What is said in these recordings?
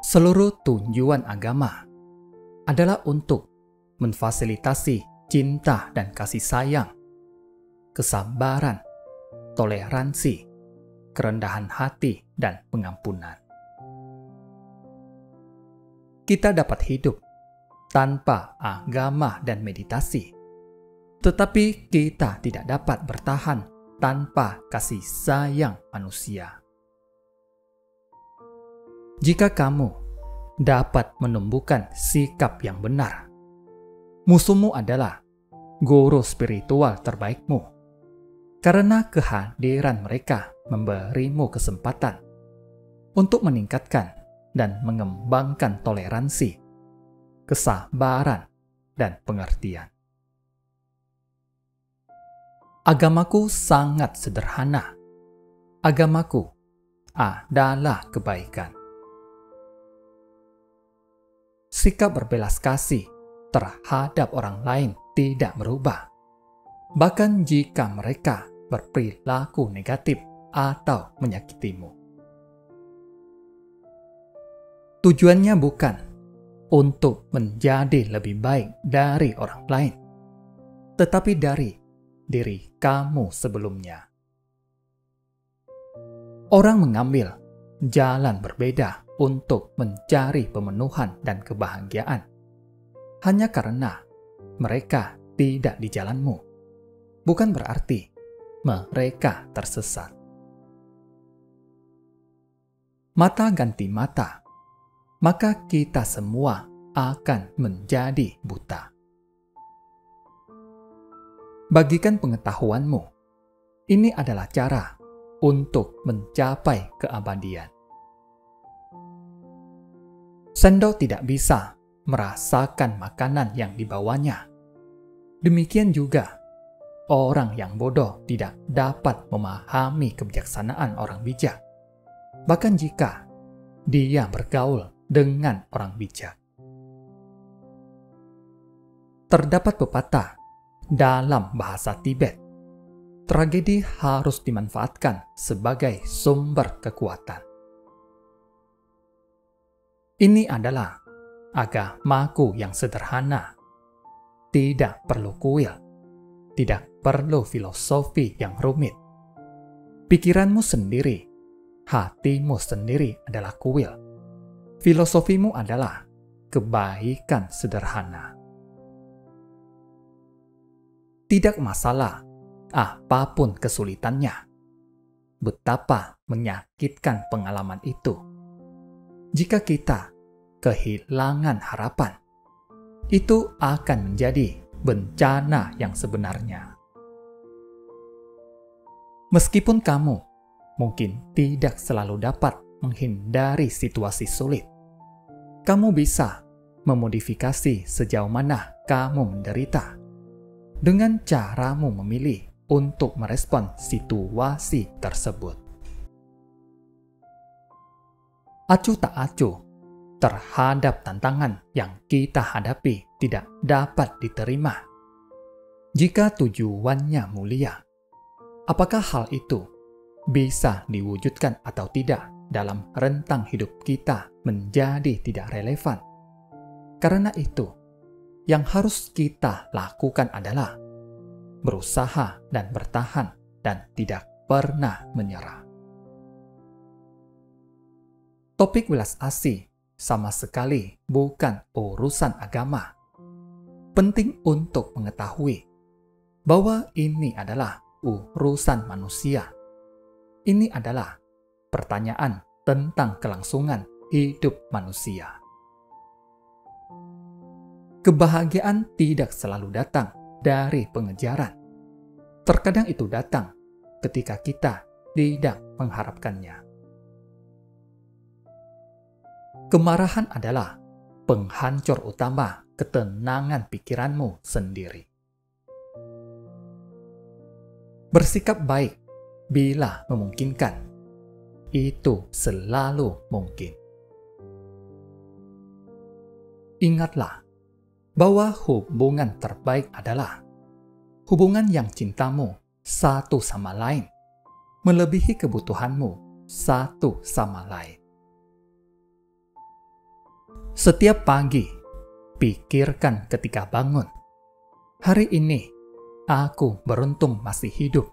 Seluruh tujuan agama adalah untuk memfasilitasi cinta dan kasih sayang, kesabaran, toleransi, kerendahan hati, dan pengampunan. Kita dapat hidup tanpa agama dan meditasi, tetapi kita tidak dapat bertahan tanpa kasih sayang manusia. Jika kamu dapat menumbuhkan sikap yang benar, musuhmu adalah guru spiritual terbaikmu, karena kehadiran mereka memberimu kesempatan untuk meningkatkan dan mengembangkan toleransi, kesabaran, dan pengertian. Agamaku sangat sederhana. Agamaku adalah kebaikan. Sikap berbelas kasih terhadap orang lain tidak berubah, bahkan jika mereka berperilaku negatif atau menyakitimu. Tujuannya bukan untuk menjadi lebih baik dari orang lain, tetapi dari diri kamu sebelumnya. Orang mengambil jalan berbeda untuk mencari pemenuhan dan kebahagiaan hanya karena mereka tidak di jalanmu. Bukan berarti mereka tersesat. Mata ganti mata, maka kita semua akan menjadi buta. Bagikan pengetahuanmu, ini adalah cara untuk mencapai keabadian. Sendok tidak bisa merasakan makanan yang dibawanya. Demikian juga, orang yang bodoh tidak dapat memahami kebijaksanaan orang bijak, bahkan jika dia bergaul dengan orang bijak. Terdapat pepatah dalam bahasa Tibet, tragedi harus dimanfaatkan sebagai sumber kekuatan. Ini adalah agamaku yang sederhana. Tidak perlu kuil, tidak perlu filosofi yang rumit. Pikiranmu sendiri, hatimu sendiri adalah kuil. Filosofimu adalah kebaikan sederhana. Tidak masalah apapun kesulitannya. Betapa menyakitkan pengalaman itu. Jika kita kehilangan harapan, itu akan menjadi bencana yang sebenarnya. Meskipun kamu mungkin tidak selalu dapat menghindari situasi sulit, kamu bisa memodifikasi sejauh mana kamu menderita dengan caramu memilih untuk merespon situasi tersebut. Acuh tak acuh terhadap tantangan yang kita hadapi tidak dapat diterima jika tujuannya mulia. Apakah hal itu bisa diwujudkan atau tidak dalam rentang hidup kita menjadi tidak relevan? Karena itu, yang harus kita lakukan adalah berusaha dan bertahan dan tidak pernah menyerah. Topik welas asih sama sekali bukan urusan agama. Penting untuk mengetahui bahwa ini adalah urusan manusia. Ini adalah pertanyaan tentang kelangsungan hidup manusia. Kebahagiaan tidak selalu datang dari pengejaran. Terkadang itu datang ketika kita tidak mengharapkannya. Kemarahan adalah penghancur utama ketenangan pikiranmu sendiri. Bersikap baik bila memungkinkan, itu selalu mungkin. Ingatlah bahwa hubungan terbaik adalah hubungan yang cintamu satu sama lain melebihi kebutuhanmu satu sama lain. Setiap pagi, pikirkan ketika bangun, hari ini aku beruntung masih hidup.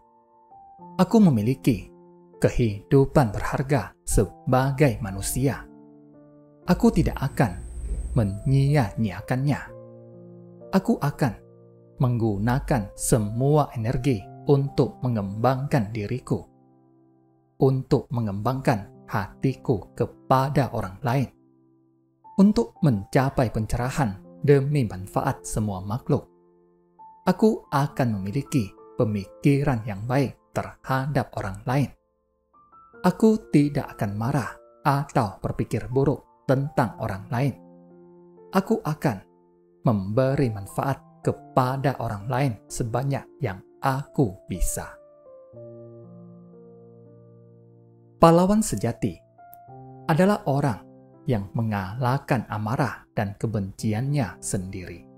Aku memiliki kehidupan berharga sebagai manusia. Aku tidak akan menyia-nyiakannya. Aku akan menggunakan semua energi untuk mengembangkan diriku, untuk mengembangkan hatiku kepada orang lain, untuk mencapai pencerahan demi manfaat semua makhluk. Aku akan memiliki pemikiran yang baik terhadap orang lain. Aku tidak akan marah atau berpikir buruk tentang orang lain. Aku akan memberi manfaat kepada orang lain sebanyak yang aku bisa. Pahlawan sejati adalah orang yang mengalahkan amarah dan kebenciannya sendiri.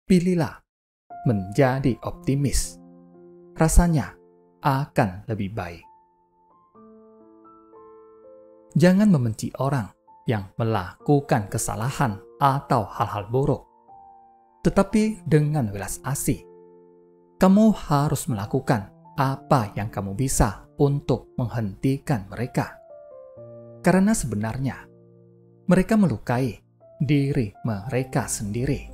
Pilihlah menjadi optimis. Rasanya akan lebih baik. Jangan membenci orang yang melakukan kesalahan atau hal-hal buruk. Tetapi dengan welas asih, kamu harus melakukan apa yang kamu bisa untuk menghentikan mereka. Karena sebenarnya, mereka melukai diri mereka sendiri,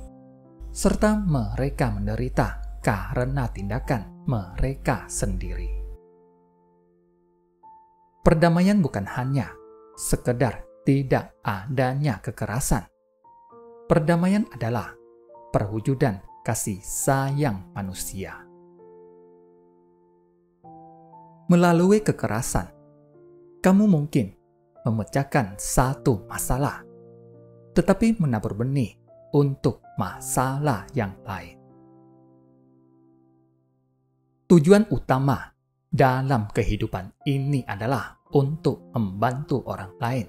serta mereka menderita karena tindakan mereka sendiri. Perdamaian bukan hanya sekedar tidak adanya kekerasan. Perdamaian adalah perwujudan kasih sayang manusia. Melalui kekerasan, kamu mungkin memecahkan satu masalah, tetapi menabur benih untuk masalah yang lain. Tujuan utama dalam kehidupan ini adalah untuk membantu orang lain.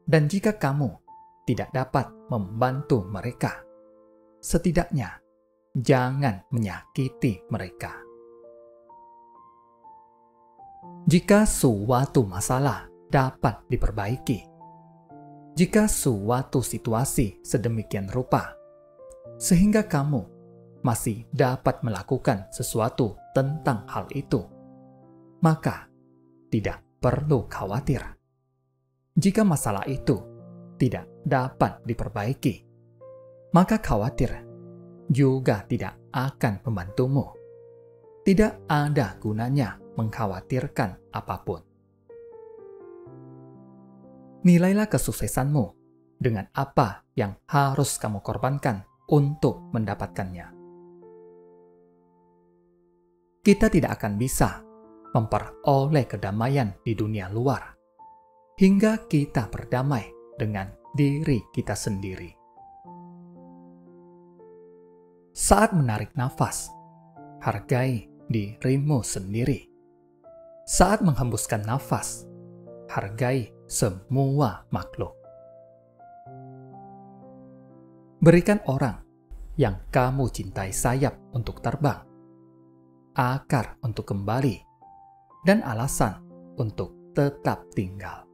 Dan jika kamu tidak dapat membantu mereka, setidaknya jangan menyakiti mereka. Jika suatu masalah dapat diperbaiki, jika suatu situasi sedemikian rupa, sehingga kamu masih dapat melakukan sesuatu tentang hal itu, maka tidak perlu khawatir. Jika masalah itu tidak dapat diperbaiki, maka khawatir juga tidak akan membantumu. Tidak ada gunanya mengkhawatirkan apapun. Nilailah kesuksesanmu dengan apa yang harus kamu korbankan untuk mendapatkannya. Kita tidak akan bisa memperoleh kedamaian di dunia luar hingga kita berdamai dengan diri kita sendiri. Saat menarik nafas, hargai dirimu sendiri. Saat menghembuskan nafas, hargai semua makhluk. Berikan orang yang kamu cintai sayap untuk terbang, akar untuk kembali, dan alasan untuk tetap tinggal.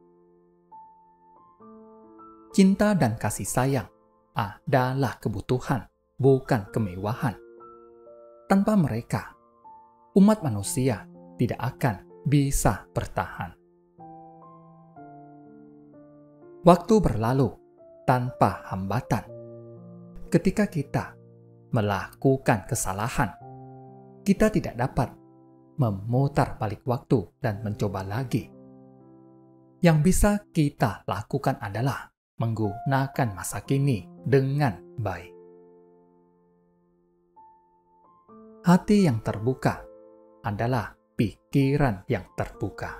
Cinta dan kasih sayang adalah kebutuhan, bukan kemewahan. Tanpa mereka, umat manusia tidak akan bisa bertahan. Waktu berlalu tanpa hambatan. Ketika kita melakukan kesalahan, kita tidak dapat memutar balik waktu dan mencoba lagi. Yang bisa kita lakukan adalah menggunakan masa kini dengan baik. Hati yang terbuka adalah pikiran yang terbuka.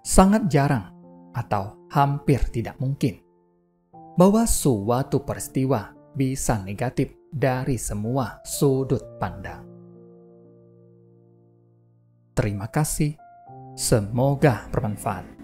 Sangat jarang atau hampir tidak mungkin bahwa suatu peristiwa bisa negatif dari semua sudut pandang. Terima kasih, semoga bermanfaat.